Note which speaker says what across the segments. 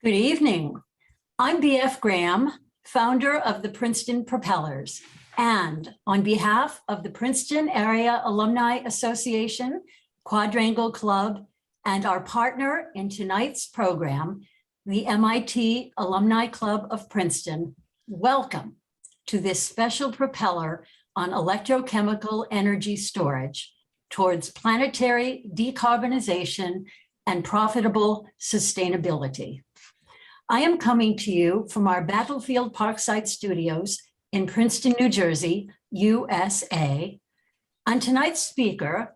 Speaker 1: Good evening. I'm B.F. Graham, founder of the Princeton Propellers. And on behalf of the Princeton Area Alumni Association, Quadrangle Club, and our partner in tonight's program, the MIT Alumni Club of Princeton, welcome to this special propeller on electrochemical energy storage towards planetary decarbonization and profitable sustainability. I am coming to you from our Battlefield Parkside studios in Princeton, New Jersey, USA. And tonight's speaker,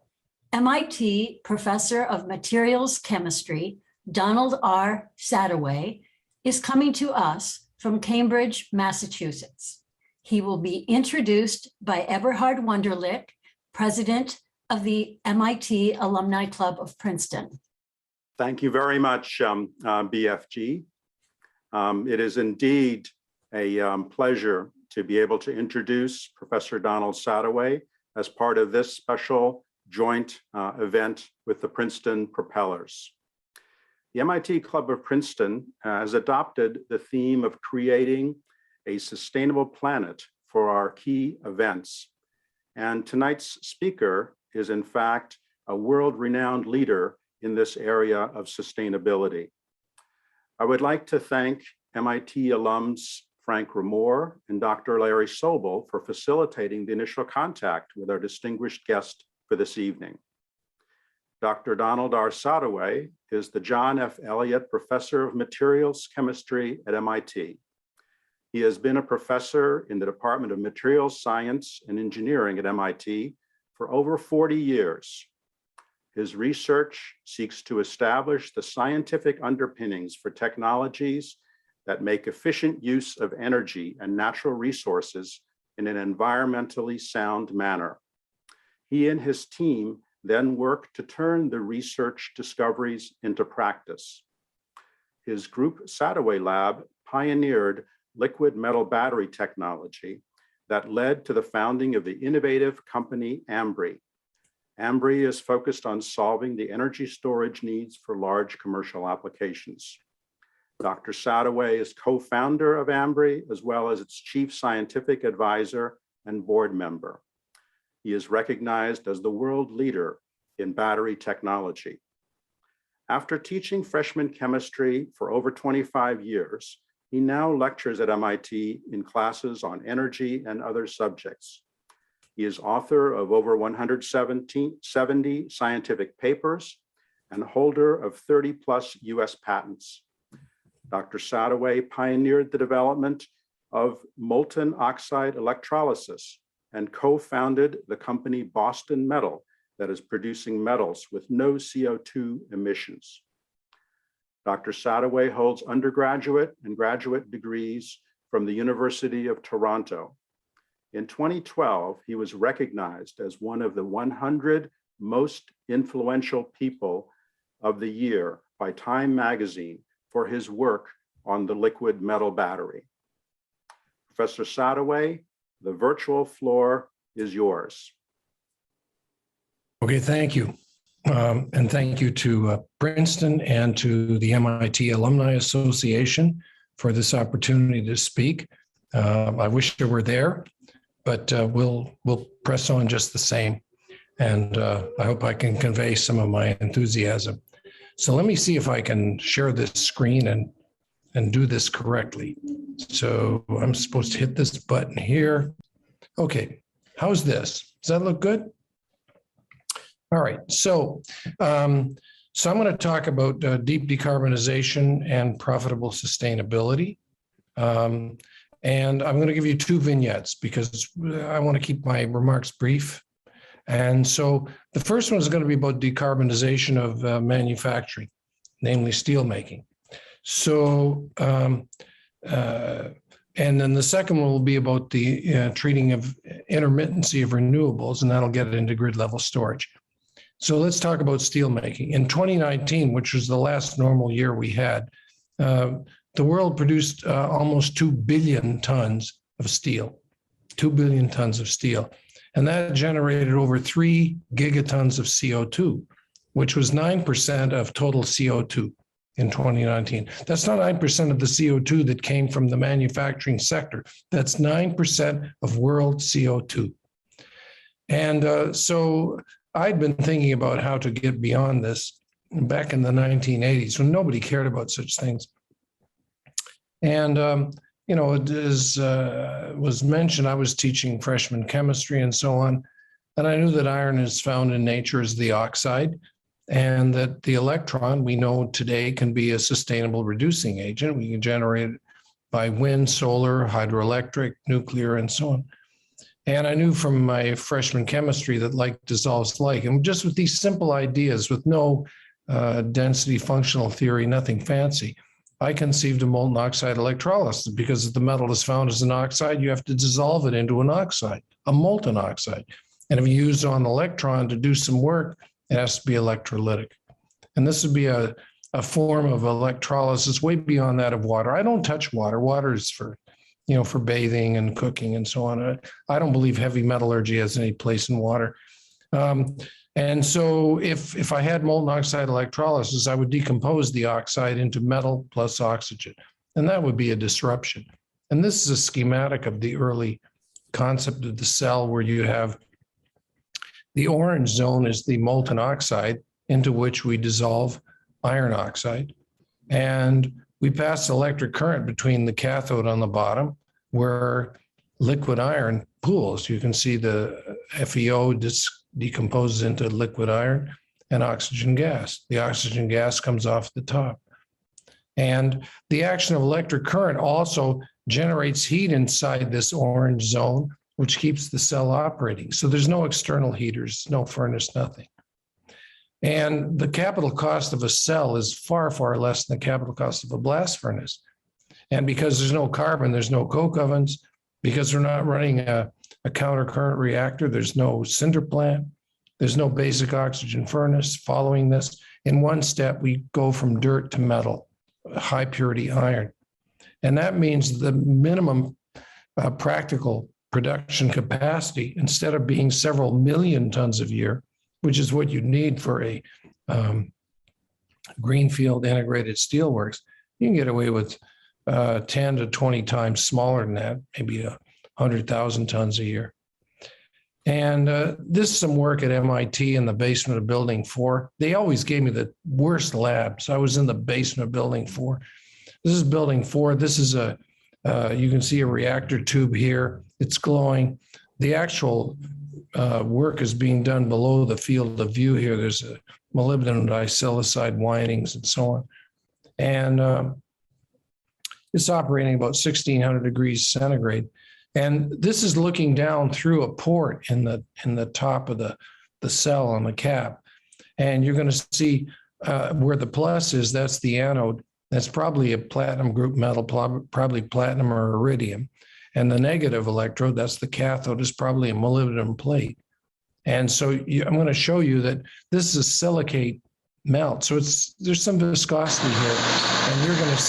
Speaker 1: MIT Professor of Materials Chemistry, Donald R. Sadoway, is coming to us from Cambridge, Massachusetts. He will be introduced by Eberhard Wunderlich, President of the MIT Alumni Club of Princeton.
Speaker 2: Thank you very much, BFG. It is indeed a pleasure to be able to introduce Professor Donald Sadoway as part of this special joint event with the Princeton Propellers. The MIT Club of Princeton has adopted the theme of creating a sustainable planet for our key events. And tonight's speaker is in fact a world-renowned leader in this area of sustainability. I would like to thank MIT alums Frank Ramore and Dr. Larry Sobel for facilitating the initial contact with our distinguished guest for this evening. Dr. Donald R. Sadoway is the John F. Elliott Professor of Materials Chemistry at MIT. He has been a professor in the Department of Materials Science and Engineering at MIT for over 40 years. His research seeks to establish the scientific underpinnings for technologies that make efficient use of energy and natural resources in an environmentally sound manner. He and his team then work to turn the research discoveries into practice. His group Sadoway Lab pioneered liquid metal battery technology that led to the founding of the innovative company Ambri. Ambri is focused on solving the energy storage needs for large commercial applications. Dr. Sadoway is co-founder of Ambri, as well as its chief scientific advisor and board member. He is recognized as the world leader in battery technology. After teaching freshman chemistry for over 25 years, he now lectures at MIT in classes on energy and other subjects. He is author of over 170 scientific papers and holder of 30+ US patents. Dr. Sadoway pioneered the development of molten oxide electrolysis and co-founded the company Boston Metal that is producing metals with no CO2 emissions. Dr. Sadoway holds undergraduate and graduate degrees from the University of Toronto. In 2012, he was recognized as one of the 100 most influential people of the year by Time magazine for his work on the liquid metal battery. Professor Sadoway, the virtual floor is yours.
Speaker 3: Okay, thank you. And thank you to Princeton and to the MIT Alumni Association for this opportunity to speak. I wish I were there, but we'll press on just the same. And I hope I can convey some of my enthusiasm. So let me see if I can share this screen and do this correctly. So I'm supposed to hit this button here. Okay, how's this? Does that look good? All right, so I'm going to talk about deep decarbonization and profitable sustainability. And I'm going to give you two vignettes because I want to keep my remarks brief. And so the first one is going to be about decarbonization of manufacturing, namely steelmaking. So, and then the second one will be about the treating of intermittency of renewables, and that'll get into grid level storage. So let's talk about steelmaking. In 2019, which was the last normal year we had, the world produced almost 2 billion tons of steel, 2 billion tons of steel. And that generated over 3 gigatons of CO2, which was 9% of total CO2. in 2019. That's not 9% of the CO2 that came from the manufacturing sector. That's 9% of world CO2. And so I'd been thinking about how to get beyond this back in the 1980s when nobody cared about such things. And, as was mentioned, I was teaching freshman chemistry and so on. And I knew that iron is found in nature as the oxide, and that the electron we know today can be a sustainable reducing agent. We can generate it by wind, solar, hydroelectric, nuclear, and so on. And I knew from my freshman chemistry that like dissolves like. And just with these simple ideas, with no density functional theory, nothing fancy, I conceived of molten oxide electrolysis, because if the metal is found as an oxide, you have to dissolve it into an oxide, a molten oxide. And if you use an electron to do some work, it has to be electrolytic. And this would be a form of electrolysis way beyond that of water. I don't touch water. Water is for bathing and cooking and so on. I don't believe heavy metallurgy has any place in water. And so if I had molten oxide electrolysis, I would decompose the oxide into metal plus oxygen, and that would be a disruption. And this is a schematic of the early concept of the cell, where you have the orange zone is the molten oxide into which we dissolve iron oxide. And we pass electric current between the cathode on the bottom, where liquid iron pools. You can see the FeO decomposes into liquid iron and oxygen gas. The oxygen gas comes off the top. And the action of electric current also generates heat inside this orange zone, which keeps the cell operating. So there's no external heaters, no furnace, nothing. And the capital cost of a cell is far, far less than the capital cost of a blast furnace. And because there's no carbon, there's no coke ovens, because we're not running a counter current reactor, there's no cinder plant, there's no basic oxygen furnace following this. In one step, we go from dirt to metal, high purity iron. And that means the minimum practical production capacity, instead of being several million tons a year, which is what you need for a greenfield integrated steelworks, you can get away with 10 to 20 times smaller than that, maybe 100,000 tons a year. And this is some work at MIT in the basement of Building 4. They always gave me the worst labs. I was in the basement of Building 4. This is Building 4. This is you can see a reactor tube here. It's glowing. The actual work is being done below the field of view here. There's a molybdenum disilicide windings and so on. And it's operating about 1600 degrees centigrade. And this is looking down through a port in the top of the cell on the cap. And you're going to see where the plus is, that's the anode. That's probably a platinum group metal, probably platinum or iridium. And the negative electrode, that's the cathode, is probably a molybdenum plate. And so I'm going to show you that this is a silicate melt. So there's some viscosity here, and you're going to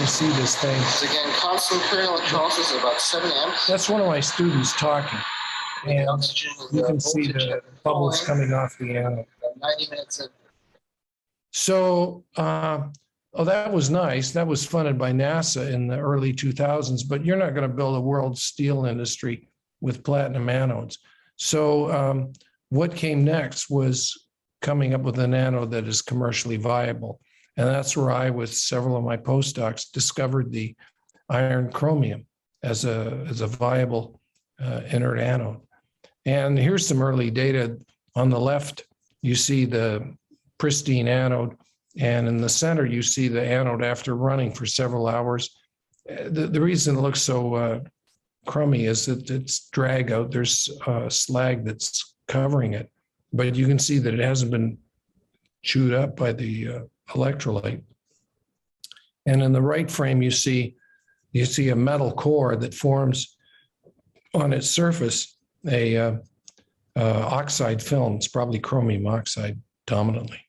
Speaker 3: see this thing.
Speaker 4: So again, constant current electrolysis is about 7 amps.
Speaker 3: That's one of my students talking. And
Speaker 4: oxygen,
Speaker 3: you can see the bubbles coming off the anode.
Speaker 4: 90 minutes of.
Speaker 3: So, that was nice. That was funded by NASA in the early 2000s, but you're not going to build a world steel industry with platinum anodes. So what came next was coming up with an anode that is commercially viable. And that's where I, with several of my postdocs, discovered the iron chromium as a viable inert anode. And here's some early data. On the left, you see the pristine anode. And in the center, you see the anode after running for several hours. The reason it looks so crummy is that it's drag out. There's slag that's covering it, but you can see that it hasn't been chewed up by the electrolyte. And in the right frame, you see a metal core that forms on its surface a oxide film. It's probably chromium oxide dominantly.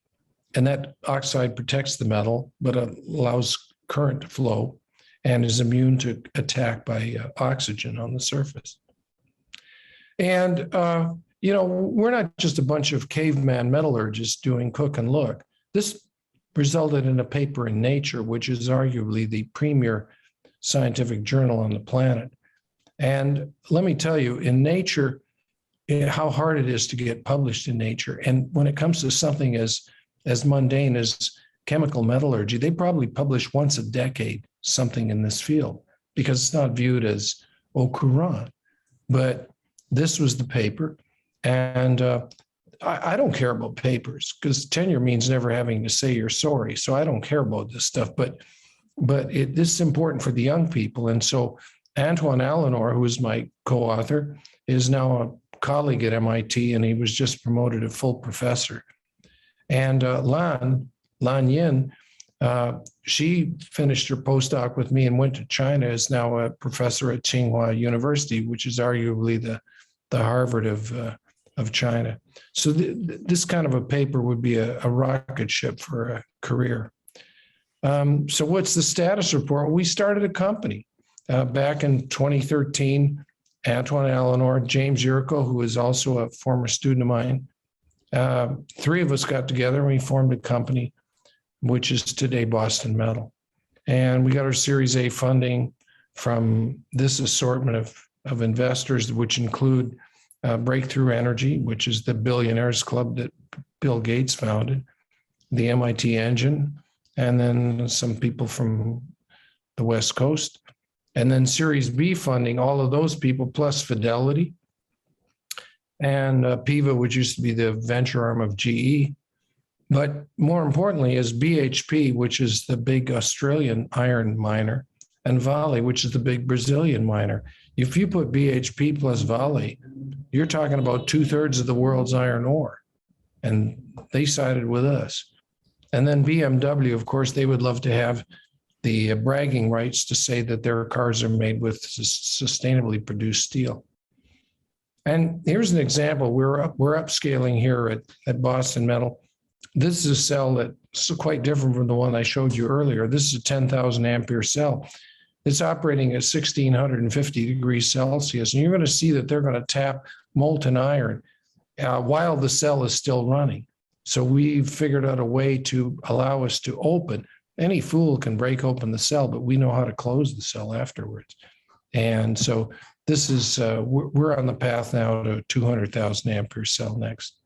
Speaker 3: And that oxide protects the metal, but allows current to flow and is immune to attack by oxygen on the surface. And, we're not just a bunch of caveman metallurgists doing cook and look. This resulted in a paper in Nature, which is arguably the premier scientific journal on the planet. And let me tell you, in Nature, how hard it is to get published in Nature. And when it comes to something as mundane as chemical metallurgy, they probably publish once a decade something in this field because it's not viewed as au courant. But this was the paper. And I don't care about papers because tenure means never having to say you're sorry. So I don't care about this stuff. But this is important for the young people. And so Antoine Alenor, who is my co-author, is now a colleague at MIT, and he was just promoted to full professor. And Lan Yin, she finished her postdoc with me and went to China, is now a professor at Tsinghua University, which is arguably the Harvard of China. So this kind of a paper would be a rocket ship for a career. So what's the status report? We started a company back in 2013. Antoine Alenor, James Yurko, who is also a former student of mine. Three of us got together and we formed a company, which is today Boston Metal. And we got our Series A funding from this assortment of investors, which include Breakthrough Energy, which is the billionaires club that Bill Gates founded, the MIT Engine, and then some people from the West Coast. And then Series B funding, all of those people, plus Fidelity and PIVA, which used to be the venture arm of GE. But more importantly is BHP, which is the big Australian iron miner, and Vale, which is the big Brazilian miner. If you put BHP plus Vale, you're talking about 2/3 of the world's iron ore. And they sided with us. And then BMW, of course, they would love to have the bragging rights to say that their cars are made with sustainably produced steel. And here's an example. We're upscaling here at Boston Metal. This is a cell that's quite different from the one I showed you earlier. This is a 10,000 ampere cell. It's operating at 1650 degrees Celsius. And you're going to see that they're going to tap molten iron while the cell is still running. So we've figured out a way to allow us to open. Any fool can break open the cell, but we know how to close the cell afterwards. And so this is, we're on the path now to 200,000 ampere cell next.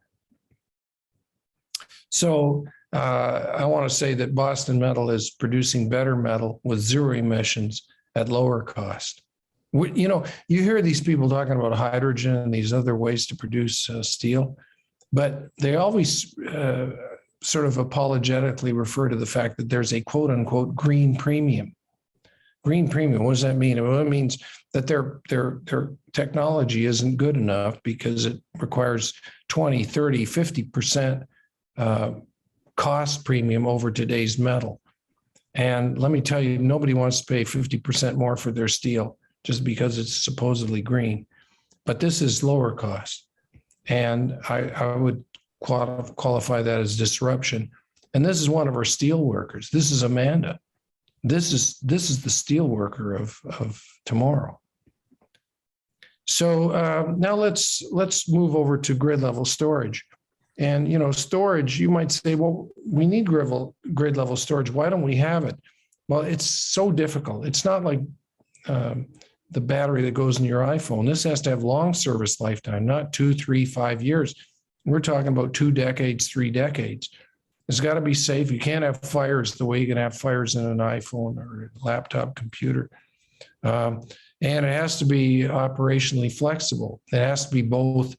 Speaker 3: So I want to say that Boston Metal is producing better metal with zero emissions at lower cost. You hear these people talking about hydrogen and these other ways to produce steel, but they always sort of apologetically refer to the fact that there's a quote unquote green premium. Green premium, what does that mean? Well, it means that their technology isn't good enough because it requires 20, 30, 50% cost premium over today's metal. And let me tell you, nobody wants to pay 50% more for their steel just because it's supposedly green. But this is lower cost. And I would qualify that as disruption. And this is one of our steel workers. This is Amanda. This is the steel worker of tomorrow. So now let's move over to grid level storage. And storage, you might say, well, we need grid level storage. Why don't we have it? Well, it's so difficult. It's not like the battery that goes in your iPhone. This has to have long service lifetime, not 2, 3, 5 years. We're talking about 2 decades, 3 decades. It's got to be safe. You can't have fires the way you can have fires in an iPhone or a laptop computer. And it has to be operationally flexible. It has to be both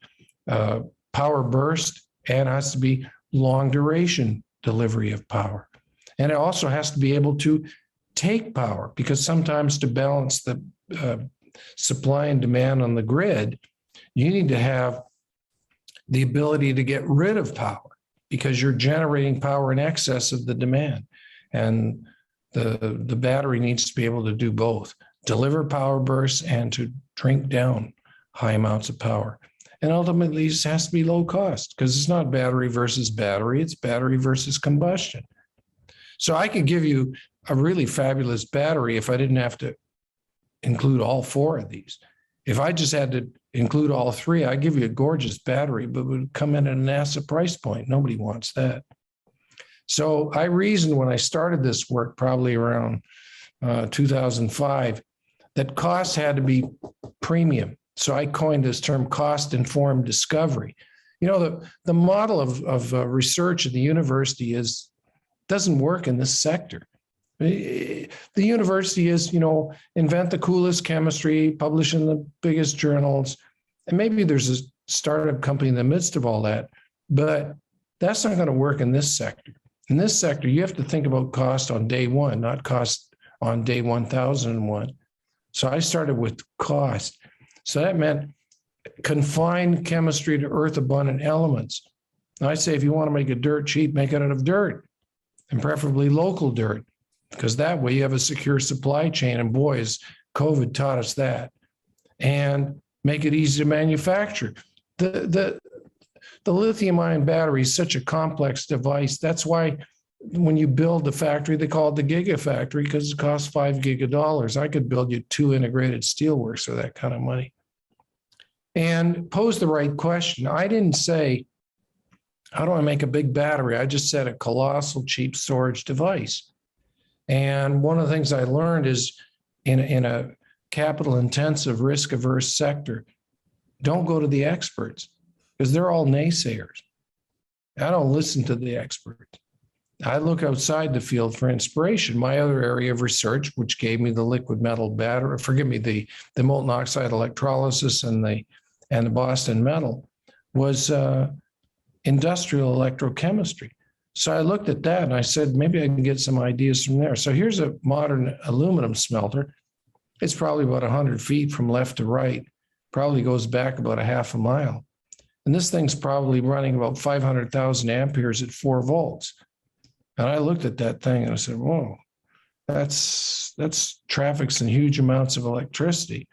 Speaker 3: power burst and it has to be long duration delivery of power. And it also has to be able to take power, because sometimes to balance the supply and demand on the grid, you need to have the ability to get rid of power because you're generating power in excess of the demand. And the battery needs to be able to do both, deliver power bursts and to drink down high amounts of power. And ultimately, this has to be low cost because it's not battery versus battery, it's battery versus combustion. So I could give you a really fabulous battery if I didn't have to include all 4 of these. If I just had to include all 3, I'd give you a gorgeous battery, but it would come in at a NASA price point. Nobody wants that. So I reasoned when I started this work, probably around 2005, that cost had to be premium. So I coined this term cost-informed discovery. You know, the model of research at the university doesn't work in this sector. The university is, you know, invent the coolest chemistry, publish in the biggest journals, and maybe there's a startup company in the midst of all that, but that's not going to work in this sector. In this sector, you have to think about cost on day one, not cost on day 1001. So I started with cost. So that meant confine chemistry to earth abundant elements. And I say, if you want to make a dirt cheap, make it out of dirt, and preferably local dirt, because that way you have a secure supply chain. And boys, COVID taught us that. And make it easy to manufacture. The lithium-ion battery is such a complex device. That's why when you build the factory, they call it the gigafactory, because it costs $5 giga. I could build you 2 integrated steelworks for that kind of money. And pose the right question. I didn't say, how do I make a big battery? I just said a colossal cheap storage device. And one of the things I learned is in a capital intensive, risk averse sector, don't go to the experts, because they're all naysayers. I don't listen to the experts. I look outside the field for inspiration. My other area of research, which gave me the liquid metal battery, the molten oxide electrolysis and the Boston metal, was industrial electrochemistry. So I looked at that and I said, maybe I can get some ideas from there. So here's a modern aluminum smelter. It's probably about 100 feet from left to right, probably goes back about a half a mile. And this thing's probably running about 500,000 amperes at 4 volts. And I looked at that thing and I said, whoa, that's traffics in huge amounts of electricity.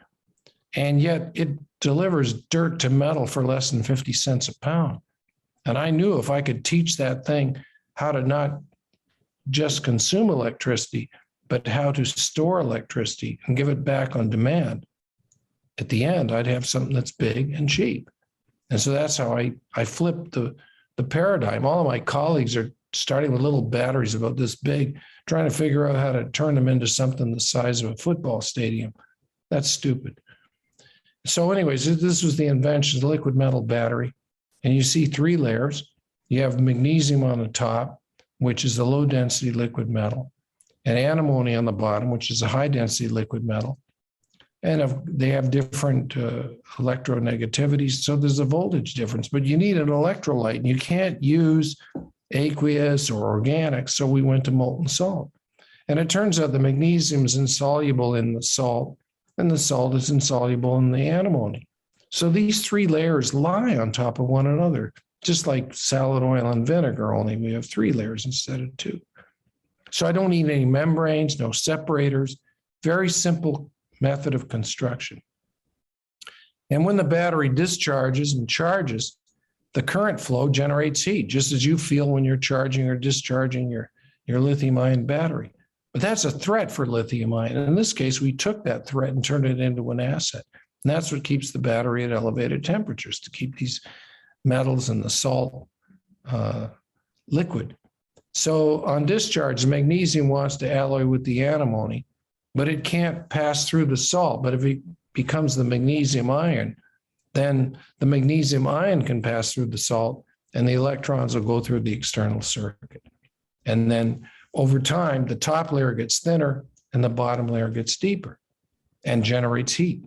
Speaker 3: And yet it delivers dirt to metal for less than 50 cents a pound. And I knew if I could teach that thing how to not just consume electricity, but how to store electricity and give it back on demand, at the end, I'd have something that's big and cheap. And so that's how I flipped the paradigm. All of my colleagues are starting with little batteries about this big, trying to figure out how to turn them into something the size of a football stadium. That's stupid. So anyways, this was the invention of the liquid metal battery. And you see 3 layers. You have magnesium on the top, which is a low density liquid metal, and antimony on the bottom, which is a high density liquid metal. And they have different electronegativities. So there's a voltage difference, but you need an electrolyte, and you can't use aqueous or organic. So we went to molten salt. And it turns out the magnesium is insoluble in the salt, and the salt is insoluble in the antimony. So these 3 layers lie on top of one another, just like salad oil and vinegar, only we have 3 layers instead of 2. So I don't need any membranes, no separators, very simple method of construction. And when the battery discharges and charges, the current flow generates heat, just as you feel when you're charging or discharging your lithium-ion battery. But that's a threat for lithium-ion. And in this case, we took that threat and turned it into an asset. And that's what keeps the battery at elevated temperatures, to keep these metals and the salt liquid. So on discharge, the magnesium wants to alloy with the antimony, but it can't pass through the salt. But if it becomes the magnesium ion, then the magnesium ion can pass through the salt and the electrons will go through the external circuit. And then over time, the top layer gets thinner and the bottom layer gets deeper and generates heat.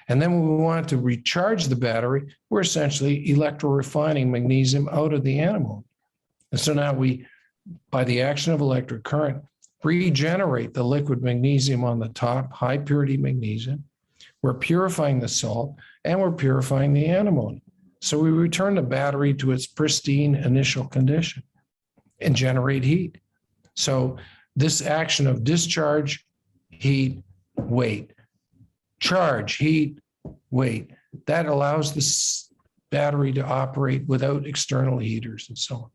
Speaker 3: And then when we want to recharge the battery, we're essentially electrorefining magnesium out of the antimony. And so now we, by the action of electric current, regenerate the liquid magnesium on the top, high purity magnesium. We're purifying the salt and we're purifying the antimony. So we return the battery to its pristine initial condition and generate heat. So this action of discharge, heat, weight, charge, heat, weight, that allows this battery to operate without external heaters and so on.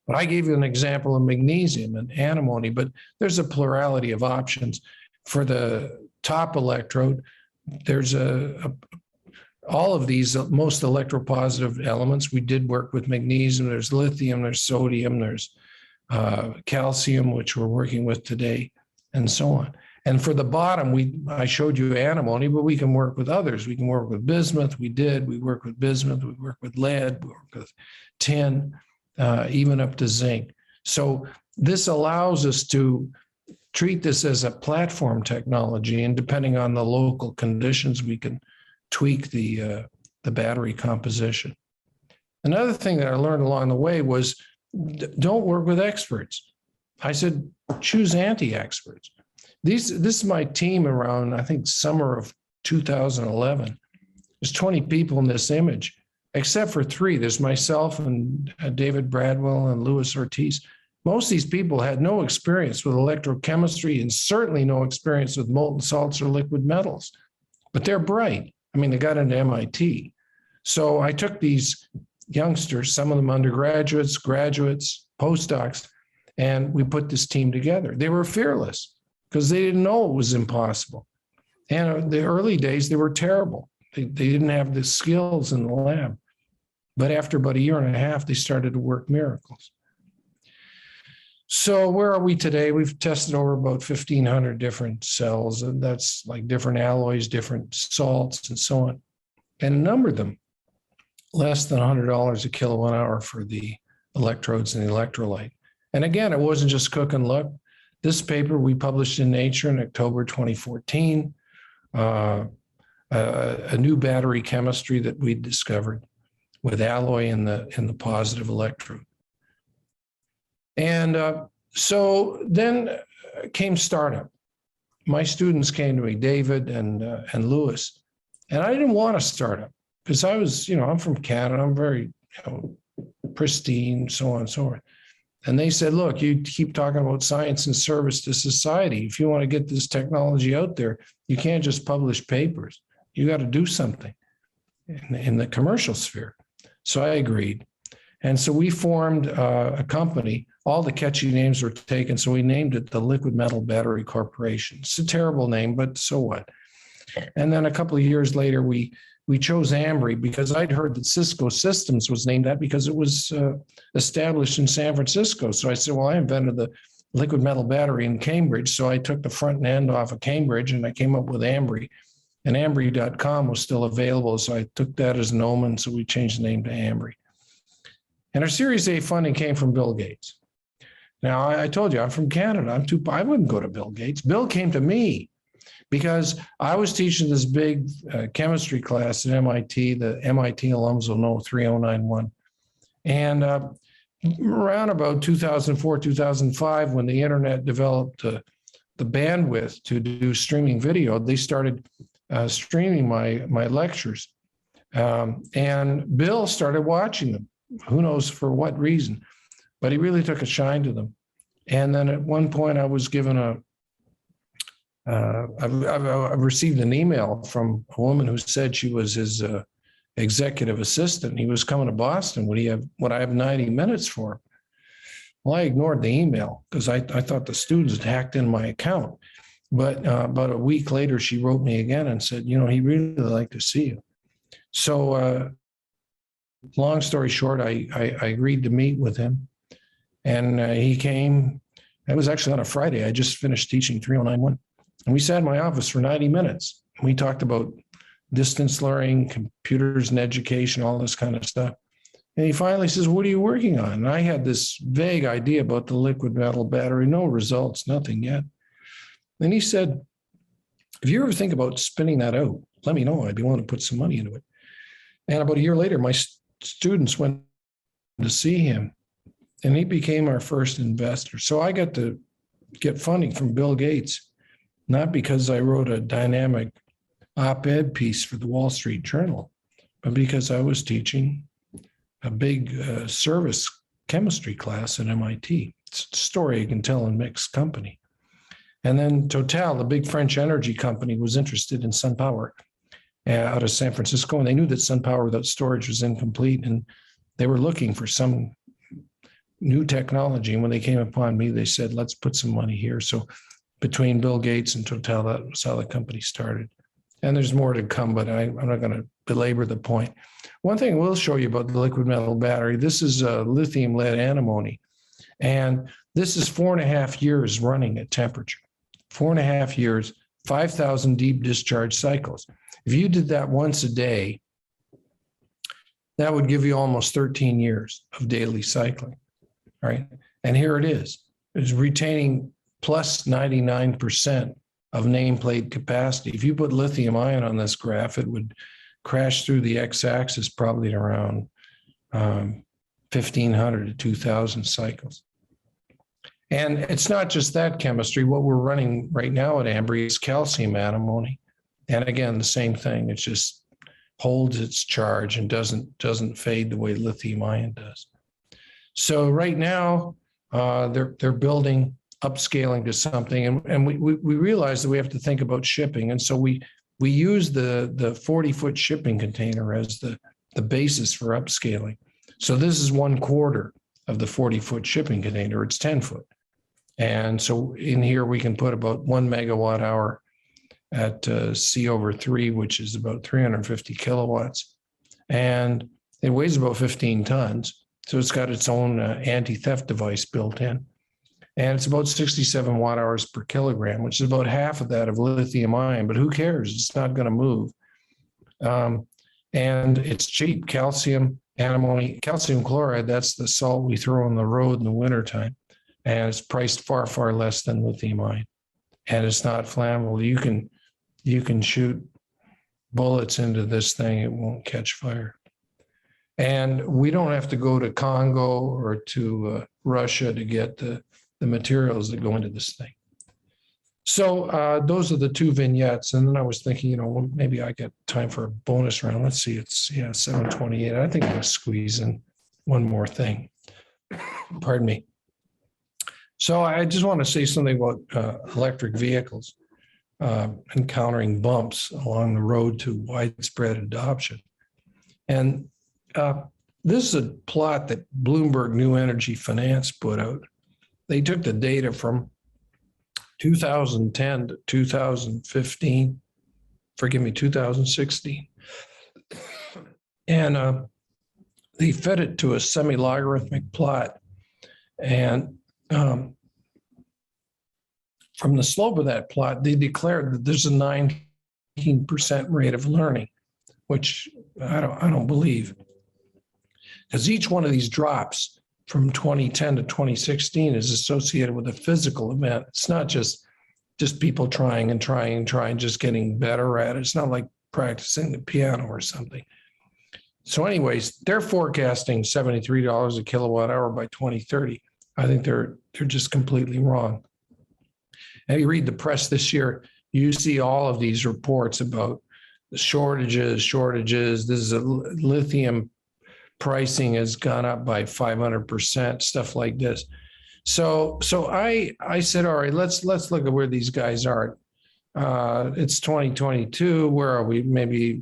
Speaker 3: But I gave you an example of magnesium and antimony, but there's a plurality of options. For the top electrode, there's a all of these, most electropositive elements, we did work with magnesium, there's lithium, there's sodium, there's calcium, which we're working with today, and so on. And for the bottom, I showed you antimony, but we can work with others. We can work with bismuth. We work with bismuth. We work with lead. We work with tin, even up to zinc. So this allows us to treat this as a platform technology, and depending on the local conditions, we can tweak the battery composition. Another thing that I learned along the way was don't work with experts. I said, choose anti-experts. This is my team around, I think, summer of 2011. There's 20 people in this image, except for 3. There's myself and David Bradwell and Louis Ortiz. Most of these people had no experience with electrochemistry and certainly no experience with molten salts or liquid metals, but they're bright. I mean, they got into MIT. So I took these youngsters, some of them undergraduates, graduates, postdocs, and we put this team together. They were fearless because they didn't know it was impossible. And in the early days, they were terrible. They didn't have the skills in the lab. But after about a year and a half, they started to work miracles. So where are we today? We've tested over about 1,500 different cells, and that's like different alloys, different salts, and so on. And a number of them, less than $100 a kilowatt hour for the electrodes and the electrolyte. And again, it wasn't just cook and look. This paper we published in Nature in October 2014, a new battery chemistry that we discovered with alloy in the positive electrode. And so then came startup. My students came to me, David and Louis, and I didn't want a startup because I was, I'm from Canada. I'm very, pristine, so on and so forth. And they said, look, you keep talking about science and service to society. If you want to get this technology out there, you can't just publish papers. You got to do something in the commercial sphere. So I agreed. And so we formed a company. All the catchy names were taken, so we named it the Liquid Metal Battery Corporation. It's a terrible name, but so what? And then a couple of years later, we chose Ambri because I'd heard that Cisco Systems was named that because it was established in San Francisco. So I said, well, I invented the liquid metal battery in Cambridge. So I took the front end off of Cambridge and I came up with Ambri. And Ambri.com was still available. So I took that as an omen. So we changed the name to Ambri. And our Series A funding came from Bill Gates. Now, I told you, I'm from Canada. I wouldn't go to Bill Gates. Bill came to me because I was teaching this big chemistry class at MIT. The MIT alums will know 3091. And around about 2004, 2005, when the internet developed the bandwidth to do streaming video, they started streaming my lectures. And Bill started watching them. Who knows for what reason, but he really took a shine to them. And then at one point I was given I've received an email from a woman who said she was his executive assistant. He was coming to Boston. Would I have 90 minutes for him? Well, I ignored the email because I thought the students had hacked in my account. But about a week later, she wrote me again and said, he really like to see you. So long story short, I agreed to meet with him. And he came. It was actually on a Friday. I just finished teaching 3091. And we sat in my office for 90 minutes. We talked about distance learning, computers and education, all this kind of stuff. And he finally says, what are you working on? And I had this vague idea about the liquid metal battery, no results, nothing yet. And he said, if you ever think about spinning that out, let me know. I'd be willing to put some money into it. And about a year later, my students went to see him and he became our first investor. So I got to get funding from Bill Gates, not because I wrote a dynamic op-ed piece for the Wall Street Journal, but because I was teaching a big service chemistry class at MIT. It's a story you can tell in mixed company. And then Total, the big French energy company, was interested in SunPower out of San Francisco. And they knew that SunPower without storage was incomplete. And they were looking for some new technology. And when they came upon me, they said, let's put some money here. So between Bill Gates and Total, that was how the company started. And there's more to come, but I'm not going to belabor the point. One thing we'll show you about the liquid metal battery, this is lithium lead antimony. And this is 4.5 years running at temperature. 4.5 years, 5,000 deep discharge cycles. If you did that once a day, that would give you almost 13 years of daily cycling, right? And here it is. It's retaining plus 99% of nameplate capacity. If you put lithium ion on this graph, it would crash through the x-axis probably at around 1,500 to 2,000 cycles. And it's not just that chemistry. What we're running right now at Ambri is calcium antimony. And again, the same thing. It just holds its charge and doesn't fade the way lithium ion does. So right now, they're building upscaling to something, and we realize that we have to think about shipping. And so we use the 40-foot shipping container as the basis for upscaling. So this is 1/4 of the 40-foot shipping container. It's 10 foot. And so in here, we can put about 1 megawatt hour at C/3, which is about 350 kilowatts. And it weighs about 15 tons. So it's got its own anti-theft device built in. And it's about 67 watt hours per kilogram, which is about half of that of lithium ion, but who cares? It's not going to move. And it's cheap. Calcium, antimony, calcium chloride, that's the salt we throw on the road in the wintertime. And it's priced far, far less than lithium ion. And it's not flammable. You can shoot bullets into this thing, it won't catch fire. And we don't have to go to Congo or to Russia to get the materials that go into this thing. So those are the two vignettes. And then I was thinking, well, maybe I get time for a bonus round. Let's see, it's 7:28. I think I'm going to squeeze in one more thing. Pardon me. So I just want to say something about electric vehicles encountering bumps along the road to widespread adoption. And this is a plot that Bloomberg New Energy Finance put out. They took the data from 2010 to 2015, 2016. And they fed it to a semi-logarithmic plot. And from the slope of that plot, they declared that there's a 19% rate of learning, which I don't believe. Because each one of these drops from 2010 to 2016 is associated with a physical event. It's not just people trying, just getting better at it. It's not like practicing the piano or something. So anyways, they're forecasting $73 a kilowatt hour by 2030. I think they're just completely wrong. And you read the press this year, you see all of these reports about the shortages. This is a lithium pricing has gone up by 500%, stuff like this. So I said, all right, let's look at where these guys are. It's 2022. Where are we? Maybe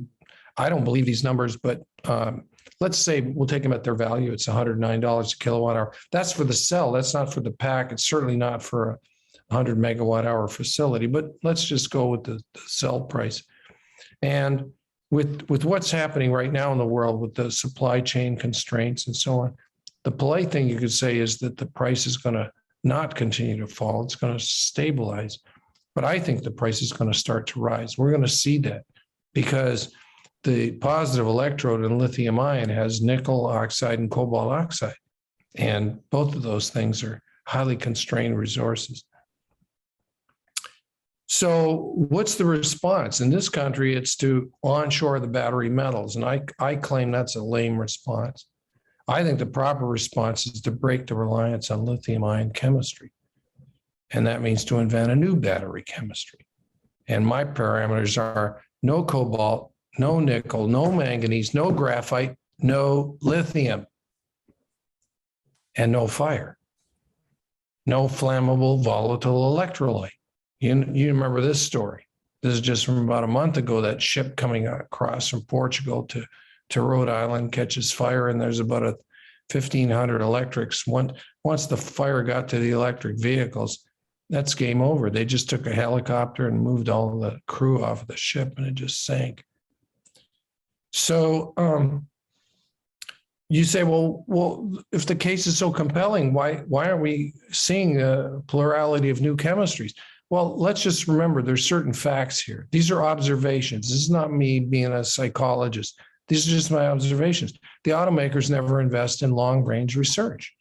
Speaker 3: I don't believe these numbers, but let's say we'll take them at their value. It's $109 a kilowatt hour. That's for the cell. That's not for the pack. It's certainly not for a 100 megawatt hour facility. But let's just go with the cell price. And with what's happening right now in the world with the supply chain constraints and so on, the polite thing you could say is that the price is going to not continue to fall. It's going to stabilize. But I think the price is going to start to rise. We're going to see that because the positive electrode in lithium ion has nickel oxide and cobalt oxide. And both of those things are highly constrained resources. So what's the response? In this country, it's to onshore the battery metals. And I claim that's a lame response. I think the proper response is to break the reliance on lithium ion chemistry. And that means to invent a new battery chemistry. And my parameters are no cobalt, no nickel, no manganese, no graphite, no lithium, and no fire. No flammable volatile electrolyte. You remember this story. This is just from about a month ago, that ship coming across from Portugal to Rhode Island catches fire, and there's about 1,500 electrics. Once the fire got to the electric vehicles, that's game over. They just took a helicopter and moved all the crew off of the ship, and it just sank. So you say, well, if the case is so compelling, why aren't we seeing a plurality of new chemistries? Well, let's just remember there's certain facts here. These are observations. This is not me being a psychologist. These are just my observations. The automakers never invest in long-range research.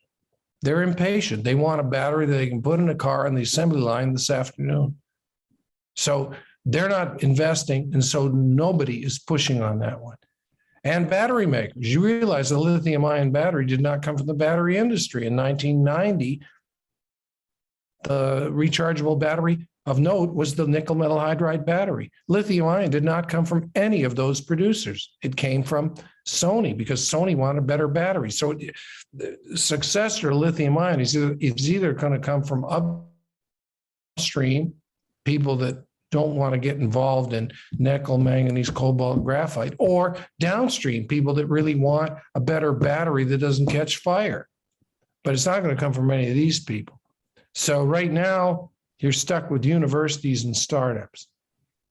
Speaker 3: They're impatient. They want a battery that they can put in a car on the assembly line this afternoon. So they're not investing, and so nobody is pushing on that one. And battery makers, you realize the lithium-ion battery did not come from the battery industry. In 1990, the rechargeable battery of note was the nickel metal hydride battery. Lithium-ion did not come from any of those producers. It came from Sony because Sony wanted better batteries. So the successor to lithium-ion is either going to come from upstream, people that don't want to get involved in nickel, manganese, cobalt, graphite, or downstream, people that really want a better battery that doesn't catch fire. But it's not going to come from any of these people. So right now, you're stuck with universities and startups.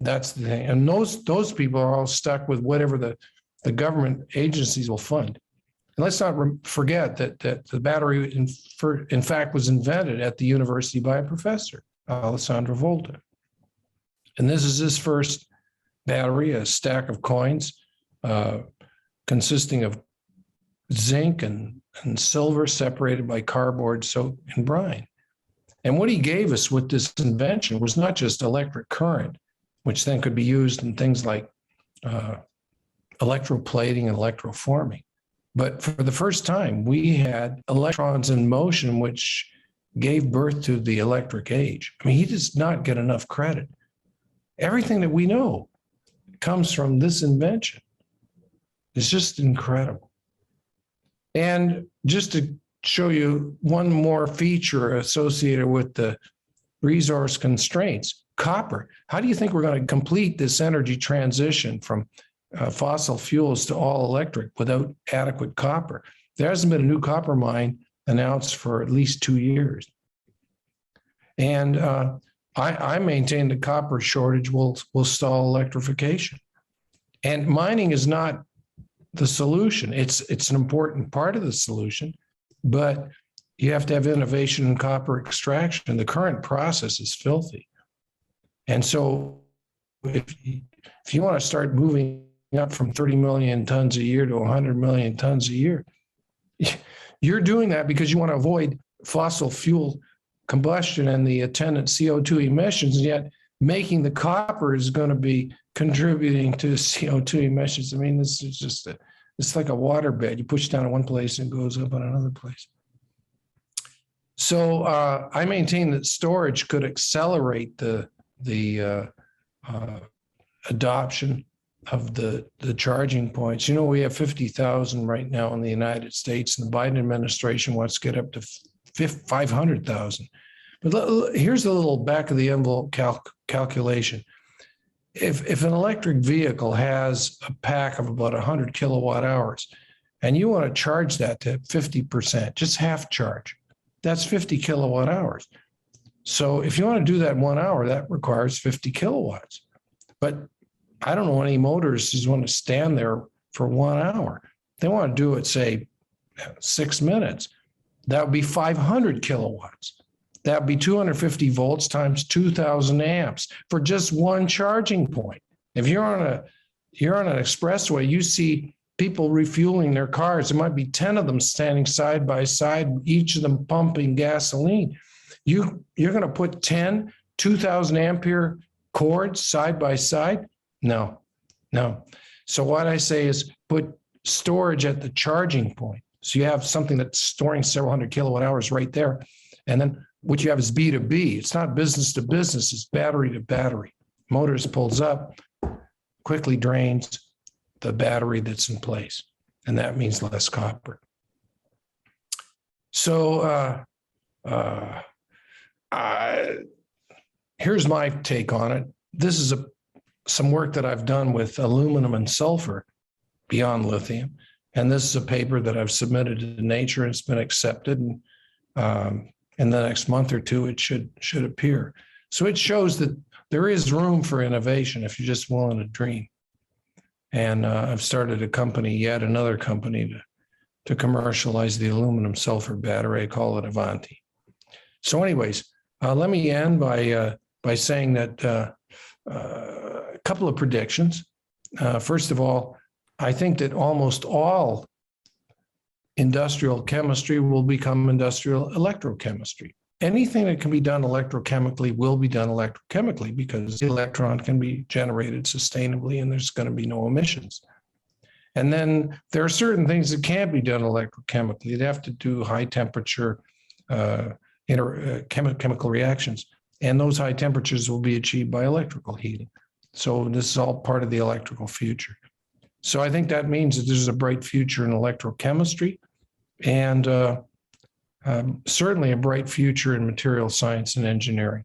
Speaker 3: That's the thing. And those people are all stuck with whatever the government agencies will fund. And let's not forget that the battery, in fact, was invented at the university by a professor, Alessandro Volta. And this is his first battery, a stack of coins consisting of zinc and silver separated by cardboard, soap, and brine. And what he gave us with this invention was not just electric current, which then could be used in things like electroplating and electroforming. But for the first time, we had electrons in motion, which gave birth to the electric age. I mean, he does not get enough credit. Everything that we know comes from this invention. It's just incredible. And just to show you one more feature associated with the resource constraints, copper. How do you think we're going to complete this energy transition from fossil fuels to all electric without adequate copper? There hasn't been a new copper mine announced for at least 2 years. And I maintain the copper shortage will stall electrification. And mining is not the solution. It's an important part of the solution, but you have to have innovation in copper extraction. The current process is filthy. And so if you want to start moving up from 30 million tons a year to 100 million tons a year, you're doing that because you want to avoid fossil fuel combustion and the attendant CO2 emissions, and yet making the copper is going to be contributing to CO2 emissions. I mean, this is just it's like a waterbed. You push down in one place and it goes up in another place. So I maintain that storage could accelerate the adoption of the charging points. You know, we have 50,000 right now in the United States, and the Biden administration wants to get up to 500,000. But here's a little back of the envelope calculation. If an electric vehicle has a pack of about 100 kilowatt hours, and you want to charge that to 50%, just half charge, that's 50 kilowatt hours. So if you want to do that in 1 hour, that requires 50 kilowatts. But I don't know any motorists who want to stand there for 1 hour. They want to do it, say, 6 minutes. That would be 500 kilowatts. That would be 250 volts times 2,000 amps for just one charging point. If you're on an expressway, you see people refueling their cars. There might be 10 of them standing side by side, each of them pumping gasoline. You're going to put 10 2,000 ampere cords side by side? No. So what I say is put storage at the charging point. So you have something that's storing several hundred kilowatt hours right there. And then what you have is B2B. It's not business to business, it's battery to battery. Motors pulls up, quickly drains the battery that's in place. And that means less copper. So here's my take on it. This is some work that I've done with aluminum and sulfur beyond lithium. And this is a paper that I've submitted to Nature, and it's been accepted. And in the next month or two, it should appear. So it shows that there is room for innovation if you're just willing to dream. And I've started a company, yet another company, to commercialize the aluminum sulfur battery. I call it Avanti. So anyways, let me end by saying that a couple of predictions. First of all, I think that almost all industrial chemistry will become industrial electrochemistry. Anything that can be done electrochemically will be done electrochemically because the electron can be generated sustainably and there's going to be no emissions. And then there are certain things that can't be done electrochemically. You'd have to do high temperature chemical reactions. And those high temperatures will be achieved by electrical heating. So this is all part of the electrical future. So I think that means that there's a bright future in electrochemistry and certainly a bright future in material science and engineering.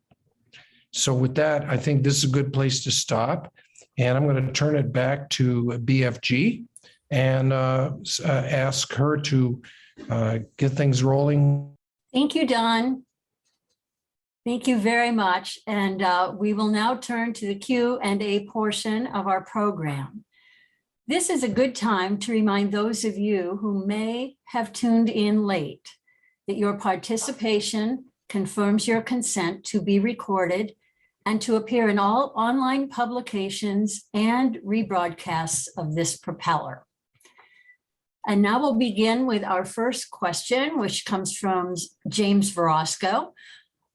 Speaker 3: So with that, I think this is a good place to stop. And I'm going to turn it back to BFG and ask her to get things rolling.
Speaker 1: Thank you, Don. Thank you very much. And we will now turn to the Q&A portion of our program. This is a good time to remind those of you who may have tuned in late that your participation confirms your consent to be recorded and to appear in all online publications and rebroadcasts of this propeller. And now we'll begin with our first question, which comes from James Verosco.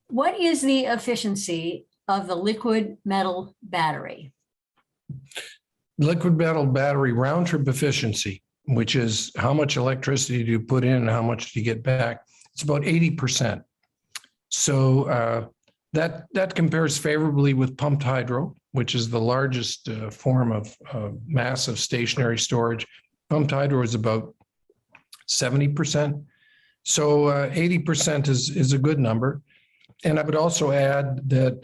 Speaker 1: What is the efficiency of the liquid metal battery?
Speaker 3: Liquid metal battery round trip efficiency, which is how much electricity do you put in and how much do you get back? It's about 80%. So that compares favorably with pumped hydro, which is the largest form of massive stationary storage. Pumped hydro is about 70%. So 80% is a good number. And I would also add that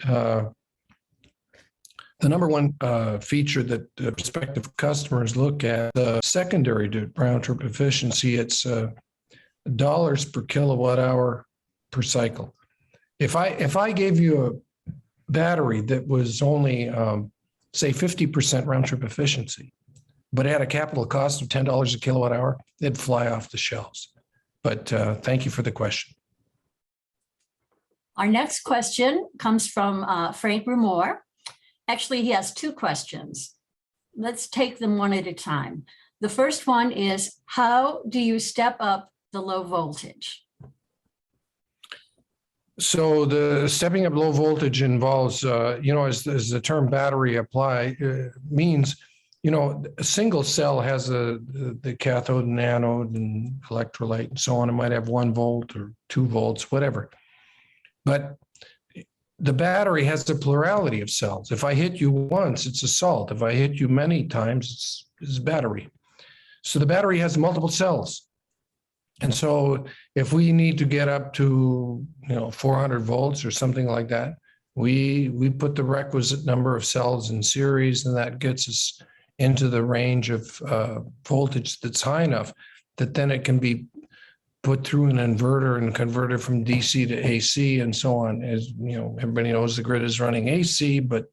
Speaker 3: the number one feature that prospective customers look at, secondary to round trip efficiency, it's dollars per kilowatt hour per cycle. If I gave you a battery that was only say 50% round trip efficiency, but had a capital cost of $10 a kilowatt hour, it'd fly off the shelves. But thank you for the question.
Speaker 1: Our next question comes from Frank Rumor. Actually, he has two questions. Let's take them one at a time. The first one is, how do you step up the low voltage?
Speaker 3: So the stepping up low voltage involves, as the term battery means, a single cell has the cathode and anode and electrolyte and so on. It might have 1 volt or 2 volts, whatever. But the battery has a plurality of cells. If I hit you once, it's a salt. If I hit you many times, it's battery. So the battery has multiple cells. And so if we need to get up to 400 volts or something like that, we put the requisite number of cells in series, and that gets us into the range of voltage that's high enough that then it can be put through an inverter and converted from DC to AC and so on. As everybody knows, the grid is running AC, but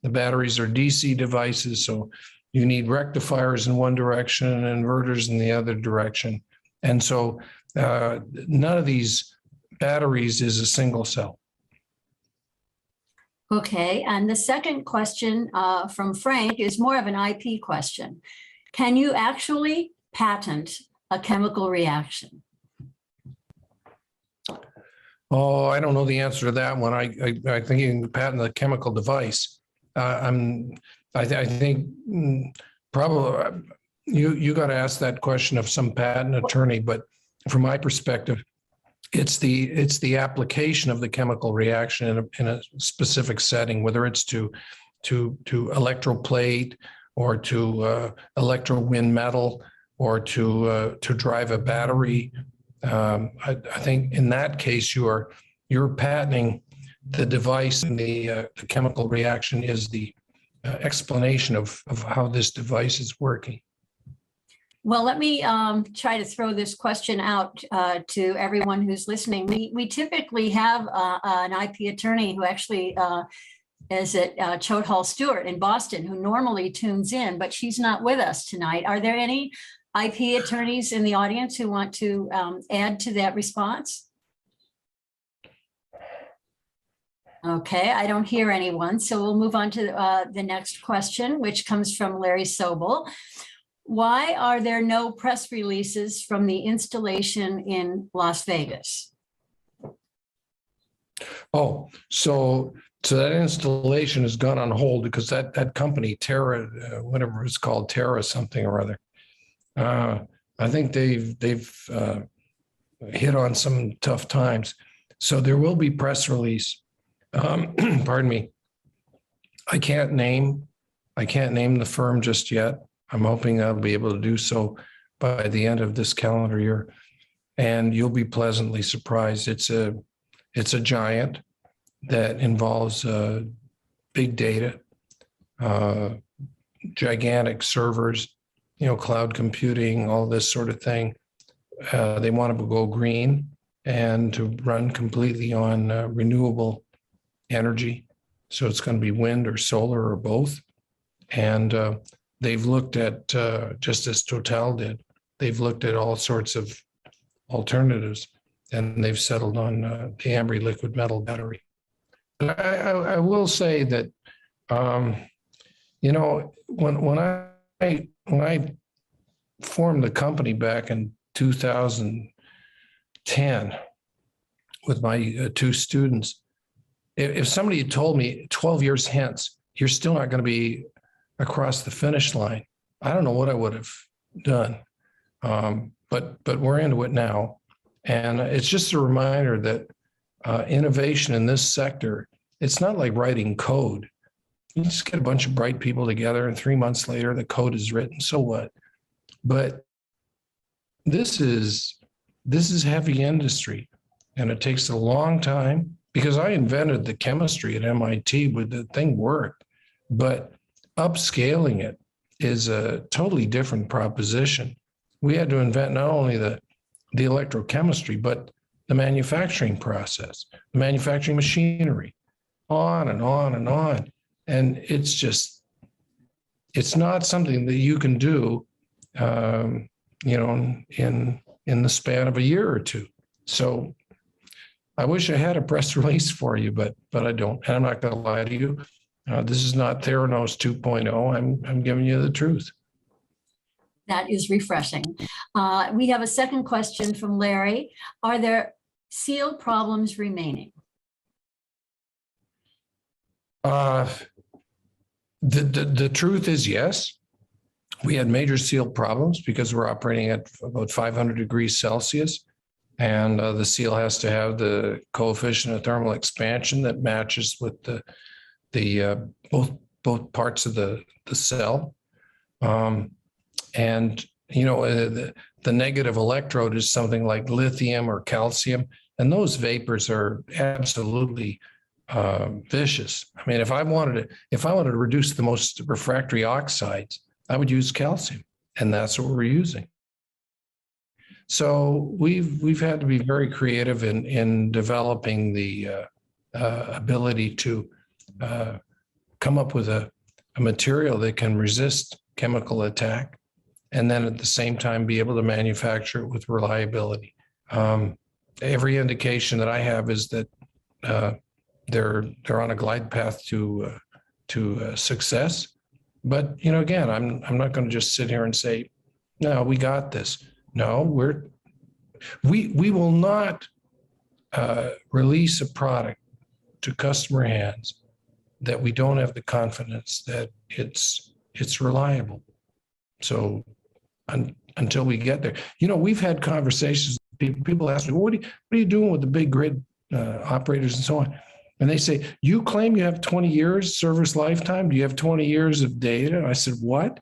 Speaker 3: the batteries are DC devices. So you need rectifiers in one direction and inverters in the other direction. And so none of these batteries is a single cell.
Speaker 1: Okay, and the second question from Frank is more of an IP question. Can you actually patent a chemical reaction?
Speaker 3: Oh, I don't know the answer to that one. I think you can patent a chemical device. I think probably you got to ask that question of some patent attorney. But from my perspective, it's the application of the chemical reaction in a specific setting, whether it's to electroplate or to electrowind metal or to drive a battery. I think in that case, you're patenting the device, and the chemical reaction is the explanation of how this device is working.
Speaker 1: Well, let me try to throw this question out to everyone who's listening. We typically have an IP attorney who actually is at Choate Hall Stewart in Boston, who normally tunes in, but she's not with us tonight. Are there any IP attorneys in the audience who want to add to that response? Okay, I don't hear anyone, so we'll move on to the next question, which comes from Larry Sobel. Why are there no press releases from the installation in Las Vegas?
Speaker 3: Oh, so that installation has gone on hold because that company, Terra, whatever it's called, Terra something or other, I think they've hit on some tough times. So there will be press release. Pardon me. I can't name the firm just yet. I'm hoping I'll be able to do so by the end of this calendar year, and you'll be pleasantly surprised. It's a giant that involves big data, gigantic servers, cloud computing, all this sort of thing. They want to go green and to run completely on renewable energy. So it's going to be wind or solar or both. And they've looked at, just as Total did, they've looked at all sorts of alternatives, and they've settled on the Ambri liquid metal battery. But I will say that, when I formed the company back in 2010 with my two students, if somebody had told me 12 years hence, you're still not going to be across the finish line, I don't know what I would have done. But we're into it now. And it's just a reminder that innovation in this sector, it's not like writing code. You just get a bunch of bright people together and 3 months later, the code is written, so what? But this is heavy industry, and it takes a long time, because I invented the chemistry at MIT, but the thing worked. But upscaling it is a totally different proposition. We had to invent not only the electrochemistry, but the manufacturing process, the manufacturing machinery, on and on and on. And it's not something that you can do, in the span of a year or two. So I wish I had a press release for you, but I don't. And I'm not going to lie to you. This is not Theranos 2.0. I'm giving you the truth.
Speaker 1: That is refreshing. We have a second question from Larry. Are there seal problems remaining?
Speaker 3: The truth is yes. We had major seal problems because we're operating at about 500 degrees Celsius. And the seal has to have the coefficient of thermal expansion that matches with the both parts of the cell. The negative electrode is something like lithium or calcium, and those vapors are absolutely vicious. I mean, if I wanted to reduce the most refractory oxides, I would use calcium, and that's what we're using. So we've had to be very creative in developing the ability to come up with a material that can resist chemical attack, and then at the same time be able to manufacture it with reliability. Every indication that I have is that they're on a glide path to success. But again, I'm not going to just sit here and say, no, we got this. No, we will not release a product to customer hands that we don't have the confidence that it's reliable. So until we get there, we've had conversations. People ask me, what are you doing with the big grid operators and so on? And they say, you claim you have 20 years service lifetime. Do you have 20 years of data? I said, what?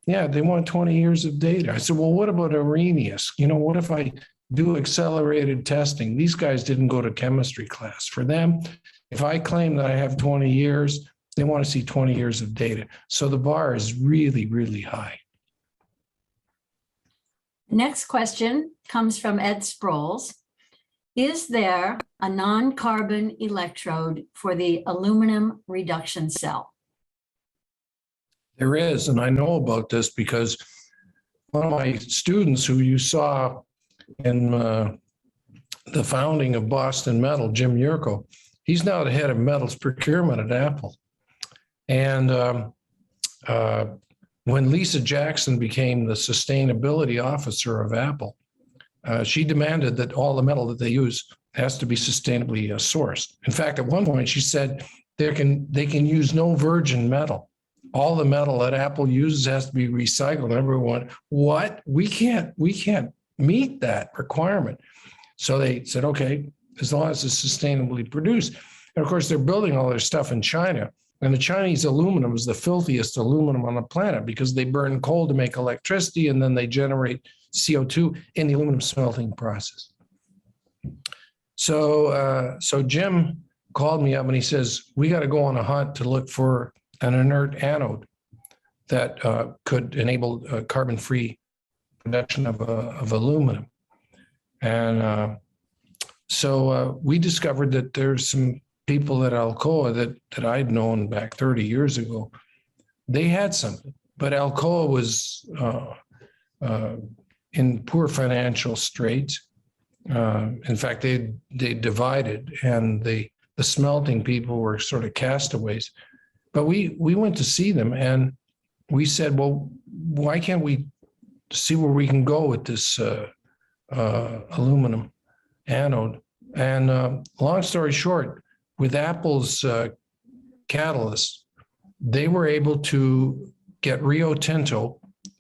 Speaker 3: Yeah, they want 20 years of data. I said, well, what about Arrhenius? What if I do accelerated testing? These guys didn't go to chemistry class. For them, if I claim that I have 20 years, they want to see 20 years of data. So the bar is really, really high.
Speaker 1: Next question comes from Ed Sproles. Is there a non-carbon electrode for the aluminum reduction cell?
Speaker 3: There is, and I know about this because one of my students who you saw in the founding of Boston Metal, Jim Yurko, he's now the head of metals procurement at Apple. And when Lisa Jackson became the sustainability officer of Apple, she demanded that all the metal that they use has to be sustainably sourced. In fact, at one point she said they can use no virgin metal. All the metal that Apple uses has to be recycled. Everyone, what? We can't meet that requirement. So they said, okay, as long as it's sustainably produced. And of course, they're building all their stuff in China. And the Chinese aluminum is the filthiest aluminum on the planet because they burn coal to make electricity and then they generate CO2 in the aluminum smelting process. So Jim called me up and he says, we got to go on a hunt to look for an inert anode that could enable carbon-free production of aluminum. And so we discovered that there's some people at Alcoa that I'd known back 30 years ago. They had something, but Alcoa was in poor financial straits. In fact, they divided, and the smelting people were sort of castaways. But we went to see them, and we said, well, why can't we see where we can go with this aluminum anode? And long story short, with Apple's catalyst, they were able to get Rio Tinto,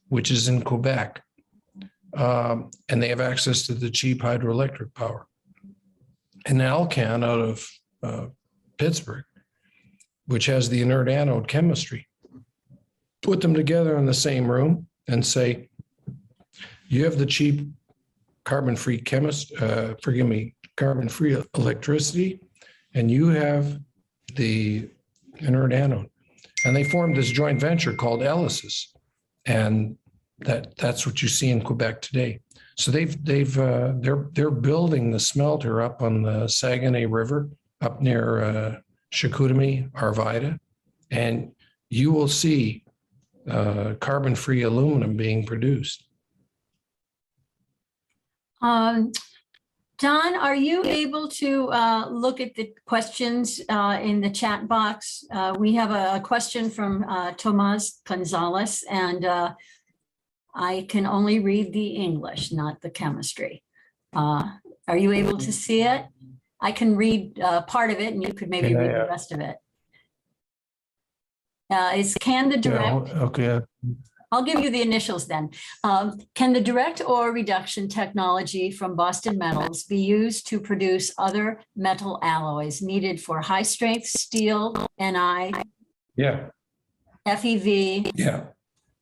Speaker 3: which is in Quebec, and they have access to the cheap hydroelectric power. And Alcan out of Pittsburgh, which has the inert anode chemistry, put them together in the same room and say, you have the cheap carbon-free carbon-free electricity, and you have the inert anode. And they formed this joint venture called Elysis, and that's what you see in Quebec today. So they're building the smelter up on the Saguenay River, up near Chicoutimi, Arvida, and you will see carbon-free aluminum being produced.
Speaker 1: Don, are you able to look at the questions in the chat box? We have a question from Tomas Gonzalez, and I can only read the English, not the chemistry. Are you able to see it? I can read part of it, and you could maybe read the rest of it. Can the direct?
Speaker 3: Yeah, okay.
Speaker 1: I'll give you the initials then. Can the direct ore reduction technology from Boston Metals be used to produce other metal alloys needed for high strength steel, Ni,
Speaker 3: Yeah.
Speaker 1: FeV,
Speaker 3: Yeah.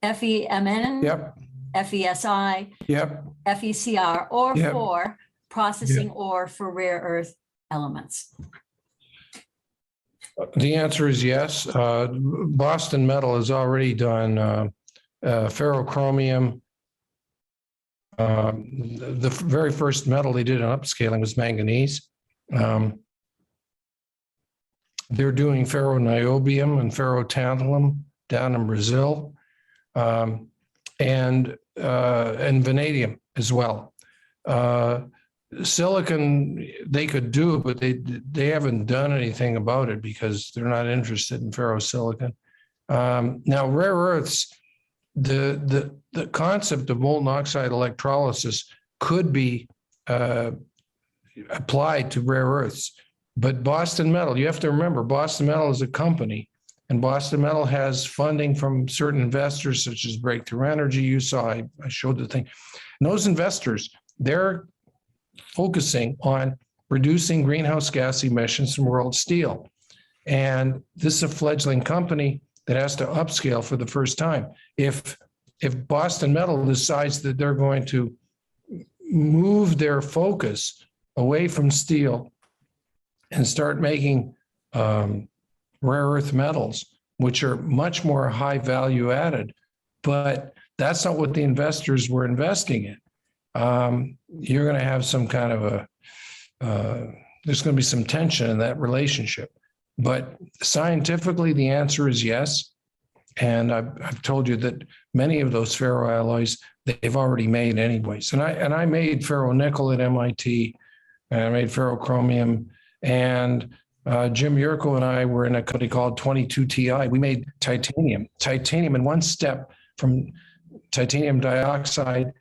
Speaker 1: FeMn,
Speaker 3: Yep.
Speaker 1: FeSi,
Speaker 3: Yep.
Speaker 1: FeCr, or
Speaker 3: Yep.
Speaker 1: for processing ore for rare earth elements?
Speaker 3: The answer is yes. Boston Metal has already done ferrochromium. The very first metal they did in upscaling was manganese. They're doing ferroniobium and ferrotantalum down in Brazil, and vanadium as well. Silicon they could do, but they haven't done anything about it because they're not interested in ferrosilicon. Now, rare earths, the concept of molten oxide electrolysis could be applied to rare earths. But Boston Metal, you have to remember, Boston Metal is a company, and Boston Metal has funding from certain investors, such as Breakthrough Energy. You saw, I showed the thing. And those investors, they're focusing on reducing greenhouse gas emissions from world steel. And this is a fledgling company that has to upscale for the first time. If Boston Metal decides that they're going to move their focus away from steel and start making rare earth metals, which are much more high value added, but that's not what the investors were investing in. you're going to have some kind of there's going to be some tension in that relationship. But scientifically, the answer is yes. And I've told you that many of those ferroalloys they've already made anyways. And I made ferronickel at MIT, and I made ferrochromium, and Jim Yurko and I were in a company called 22 Ti. We made titanium in one step from titanium dioxide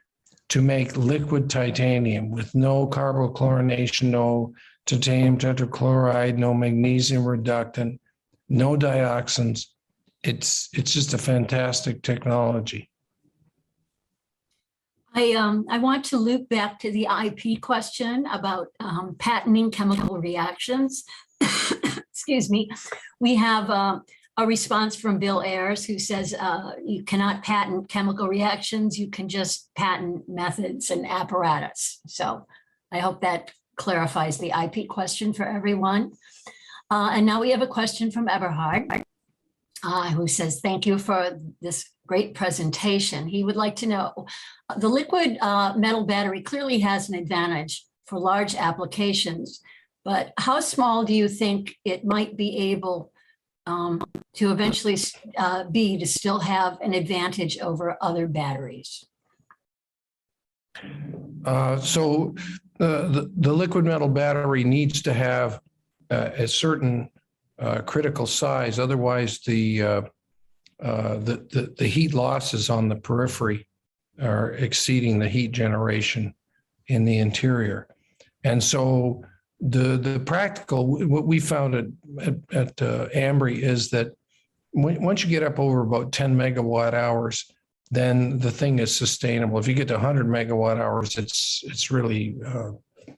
Speaker 3: to make liquid titanium with no carbochlorination, no titanium tetrachloride, no magnesium reductant, no dioxins. It's just a fantastic technology.
Speaker 1: I want to loop back to the IP question about patenting chemical reactions. Excuse me. We have a response from Bill Ayers, who says you cannot patent chemical reactions. You can just patent methods and apparatus. So I hope that clarifies the IP question for everyone. And now we have a question from Eberhard, who says, thank you for this great presentation. He would like to know, the liquid metal battery clearly has an advantage for large applications, but how small do you think it might be able to eventually be to still have an advantage over other batteries?
Speaker 3: So the liquid metal battery needs to have a certain critical size. Otherwise, the heat losses on the periphery are exceeding the heat generation in the interior. And so the practical, what we found at Ambri is that once you get up over about 10 megawatt hours, then the thing is sustainable. If you get to 100 megawatt hours, it's really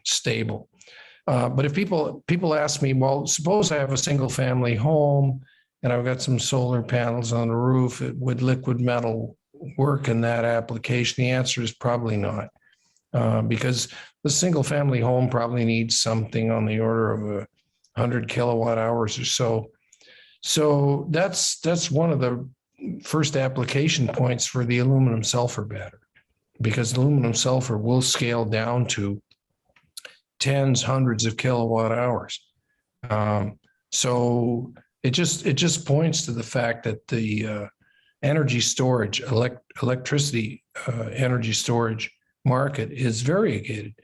Speaker 3: stable. But if people ask me, well, suppose I have a single family home and I've got some solar panels on the roof, would liquid metal work in that application? The answer is probably not, because the single family home probably needs something on the order of 100 kilowatt hours or so. So that's one of the first application points for the aluminum sulfur battery, because aluminum sulfur will scale down to tens, hundreds of kilowatt hours. So it just points to the fact that the energy storage, electricity energy storage market is variegated,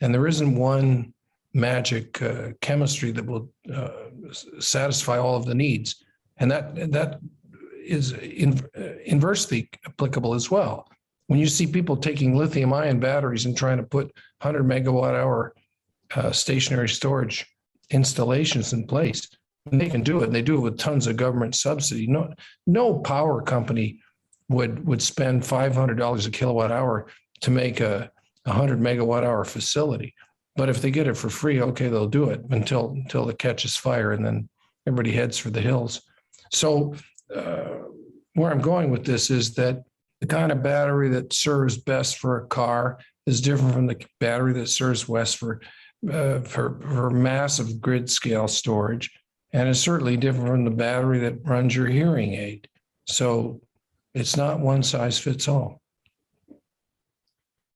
Speaker 3: and there isn't one magic chemistry that will satisfy all of the needs, and that is inversely applicable as well. When you see people taking lithium-ion batteries and trying to put 100 megawatt hour stationary storage installations in place, and they can do it, and they do it with tons of government subsidy. No power company would spend $500 a kilowatt hour to make a 100 megawatt hour facility. But if they get it for free, okay, they'll do it until it catches fire, and then everybody heads for the hills. So where I'm going with this is that the kind of battery that serves best for a car is different from the battery that serves best for massive grid scale storage, and is certainly different from the battery that runs your hearing aid. So it's not one size fits all.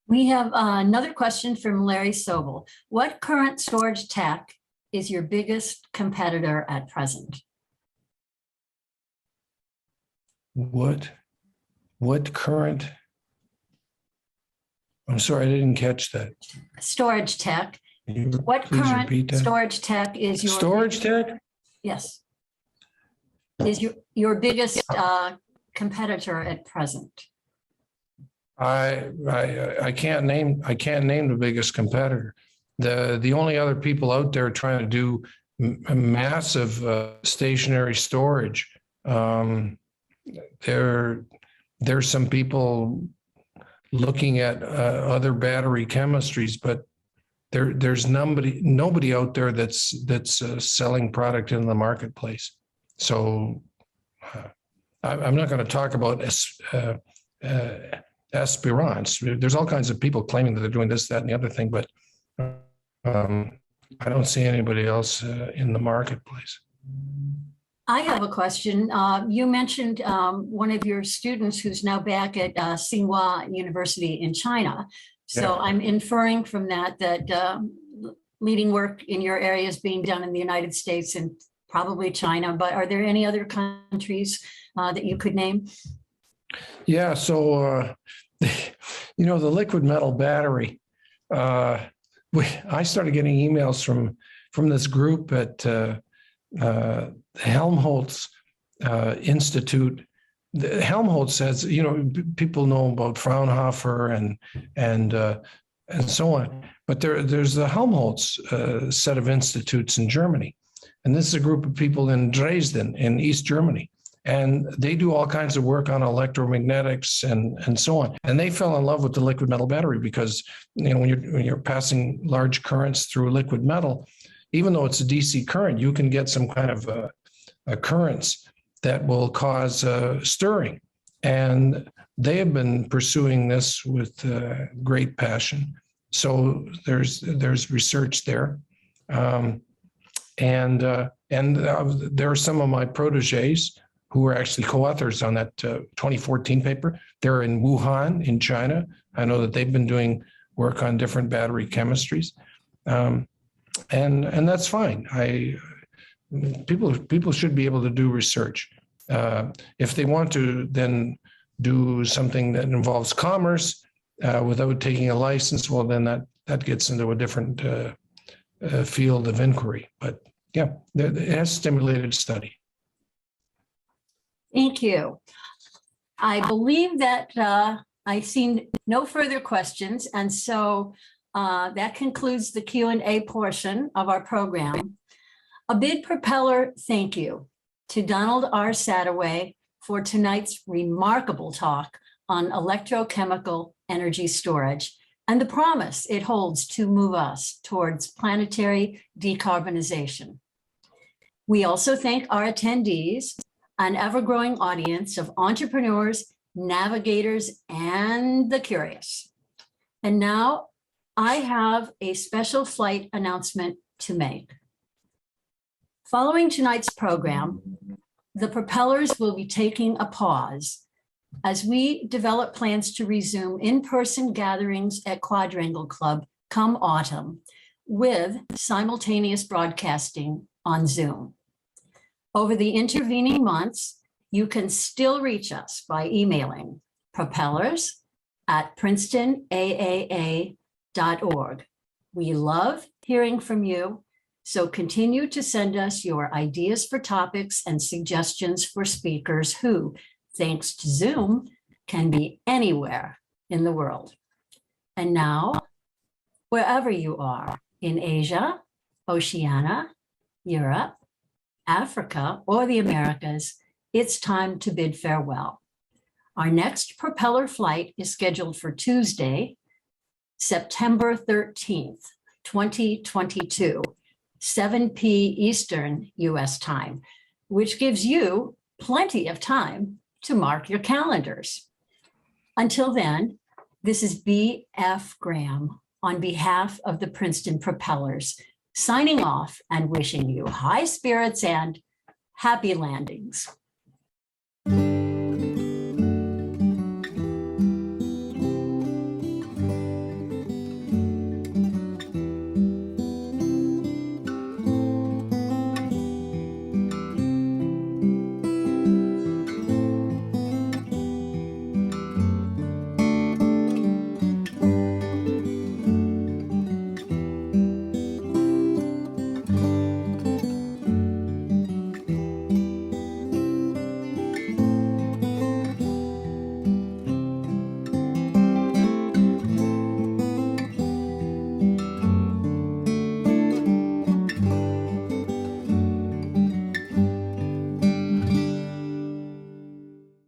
Speaker 1: We have another question from Larry Sobel. What current storage tech is your biggest competitor at present?
Speaker 3: What current? I'm sorry, I didn't catch that.
Speaker 1: Storage tech. What
Speaker 3: Please
Speaker 1: current
Speaker 3: repeat that.
Speaker 1: storage tech is your
Speaker 3: Storage tech?
Speaker 1: Yes. Is your biggest competitor at present?
Speaker 3: I can't name the biggest competitor. The only other people out there trying to do massive stationary storage, there's some people looking at other battery chemistries, but there's nobody out there that's selling product in the marketplace. So I'm not going to talk about aspirants. There's all kinds of people claiming that they're doing this, that, and the other thing, but I don't see anybody else in the marketplace.
Speaker 1: I have a question. You mentioned one of your students who's now back at Tsinghua University in China, So
Speaker 3: Yeah.
Speaker 1: I'm inferring from that leading work in your area is being done in the United States and probably China, but are there any other countries that you could name?
Speaker 3: Yeah, so the liquid metal battery. I started getting emails from this group at the Helmholtz Institute. The Helmholtz has, people know about Fraunhofer and so on, but there's the Helmholtz set of institutes in Germany, and this is a group of people in Dresden in East Germany. And they do all kinds of work on electromagnetics and so on. And they fell in love with the liquid metal battery because, when you're passing large currents through liquid metal, even though it's a DC current, you can get some kind of currents that will cause stirring. And they have been pursuing this with great passion. So there's research there. And there are some of my proteges who were actually co-authors on that 2014 paper. They're in Wuhan, in China. I know that they've been doing work on different battery chemistries, and that's fine. People should be able to do research. If they want to then do something that involves commerce without taking a license, well, then that gets into a different field of inquiry. But yeah, it has stimulated study.
Speaker 1: Thank you. I believe that I've seen no further questions, and so that concludes the Q&A portion of our program. A big propeller thank you to Donald R. Sadoway for tonight's remarkable talk on electrochemical energy storage and the promise it holds to move us towards planetary decarbonization. We also thank our attendees, an ever-growing audience of entrepreneurs, navigators, and the curious. And now I have a special flight announcement to make. Following tonight's program, the propellers will be taking a pause as we develop plans to resume in-person gatherings at Quadrangle Club come autumn with simultaneous broadcasting on Zoom. Over the intervening months, you can still reach us by emailing propellers@princetonAAA.org. We love hearing from you, so continue to send us your ideas for topics and suggestions for speakers who, thanks to Zoom, can be anywhere in the world. And now, wherever you are in Asia, Oceania, Europe, Africa, or the Americas, it's time to bid farewell. Our next propeller flight is scheduled for Tuesday, September 13th, 2022, 7 p. Eastern US time, which gives you plenty of time to mark your calendars. Until then, this is B.F. Graham on behalf of the Princeton Propellers, signing off and wishing you high spirits and happy landings.